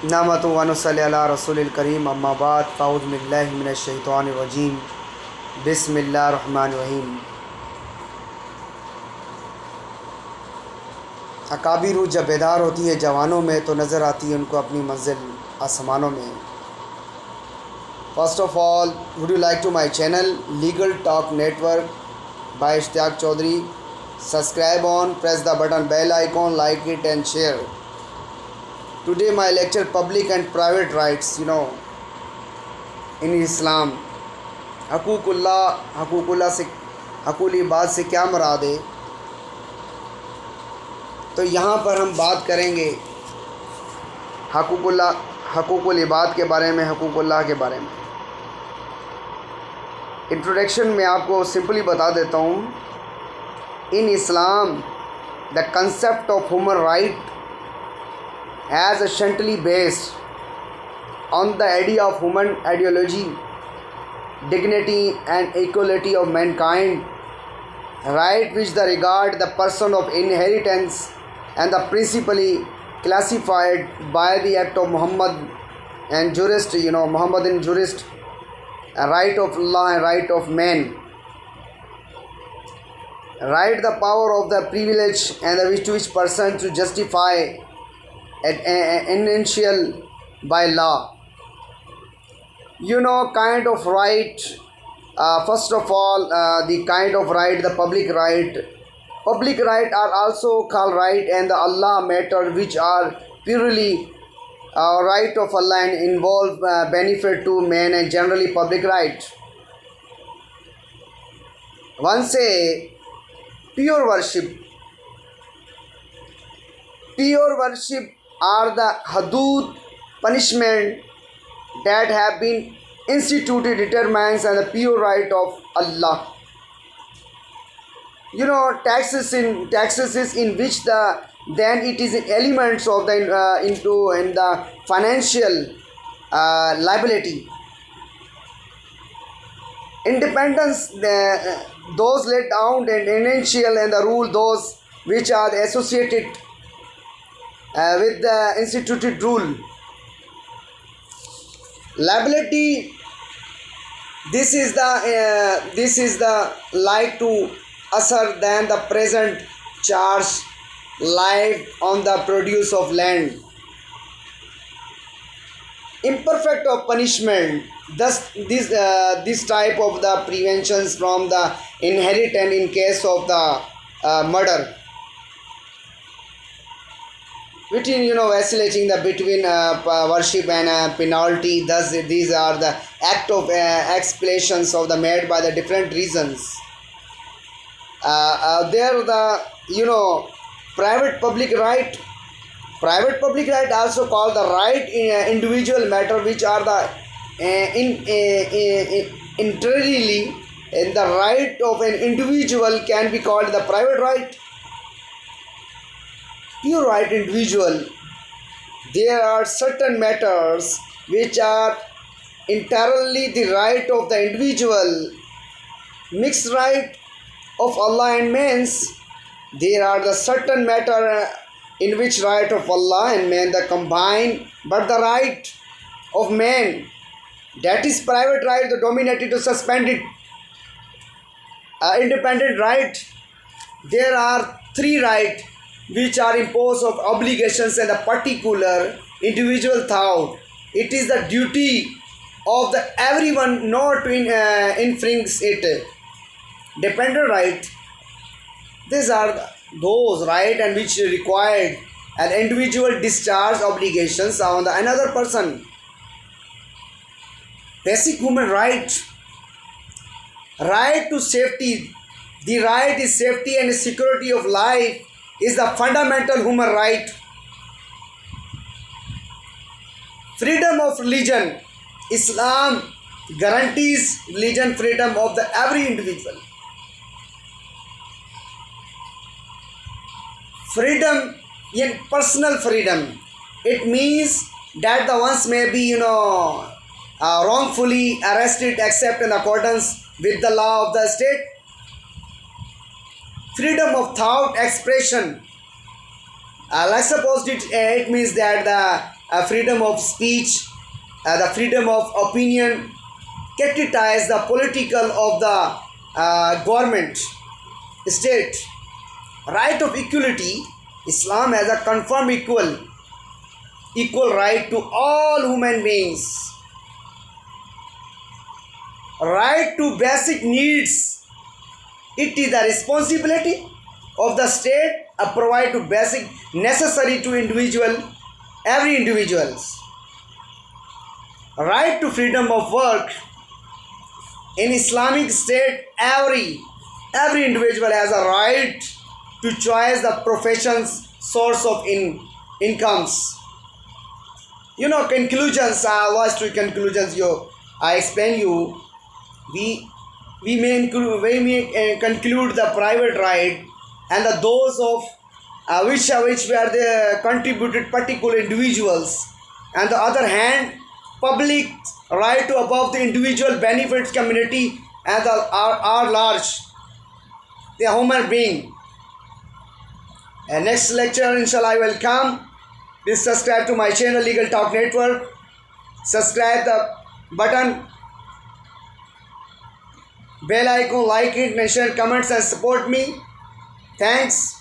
नामत वनुसल्ली अला रसूलिल करीम अम्मा बाद फ़ाऊज़ बिल्लाहि मिनश शैतानिर रजीम बिस्मिल्लाहिर रहमानिर रहीम। अकाबिर रूह जब बेदार होती है जवानों में तो नज़र आती है उनको अपनी मंजिल आसमानों में। First of all would you like to my channel legal talk network by Ishtiaq Chaudhary. Subscribe on, press the button bell icon, like it and share. Today my lecture public and private rights, in Islam। हकूकुल्ला से हकूल इबाद से क्या मुराद है, तो यहाँ पर हम बात करेंगे हकूकुल इबाद के बारे में, हकूकुल्लाह के बारे में। इंट्रोडक्शन में आपको सिंपली बता देता हूँ। In Islam the concept of human right as essentially based on the idea of human ideology, dignity and equality of mankind, right which the regard the person of inheritance and the principally classified by the act of Muhammad and jurist, Muhammadan jurist, a right of Allah and right of man, right the power of the privilege and the wish to each person to justify initial by law. Kind of right. First of all, the kind of right, the public right. Public right are also called right and the Allah matter, which are purely right of Allah and involve benefit to man and generally public right. One say pure worship. Pure worship are the hudud punishment that have been instituted determines and the pure right of Allah. Taxes is in which then it is elements of the in the financial liability. Independence, those laid down and essential and the rule those which are associated with the instituted rule. Liability, this is the like to assert than the present charge life on the produce of land. Imperfect of punishment, thus this type of the preventions from the inheritance in case of the murder. Between vacillating between worship and penalty, thus these are the act of explanations of the made by the different reasons. There the private public right. Private public right also called the right in individual matter, which are the entirely in the right of an individual can be called the private right. Pure right individual, there are certain matters which are entirely the right of the individual. Mixed right of Allah and man's, there are the certain matter in which right of Allah and man the combine, but the right of man, that is private right, the dominated to suspended. Independent right, there are three rights which are imposed of obligations and a particular individual thought. It is the duty of the everyone not to infringe it. Dependent right, these are those right and which required an individual discharge obligations on the another person. Basic human right, right to safety. The right is safety and security of life is the fundamental human right. Freedom of religion, Islam guarantees religion freedom of the every individual. Freedom in personal freedom, it means that the ones may be wrongfully arrested except in accordance with the law of the state. Freedom of thought expression, let's suppose it means that freedom of speech, the freedom of opinion, criticize the political of the government, state. Right of equality, Islam has a confirmed equal right to all human beings. Right to basic needs, it is the responsibility of the state to provide to basic necessary to every individuals. Right to freedom of work, in Islamic state every individual has a right to choose the profession's source of incomes. Conclusions, was to conclusions I explain you. We may conclude the private right and those of which were the contributed particular individuals, and the other hand public right to above the individual benefits community and are large the human being. And next lecture inshallah I will come. Please subscribe to my channel Legal Talk Network. Subscribe the button, bell icon, like it, mention, comments and support me. Thanks.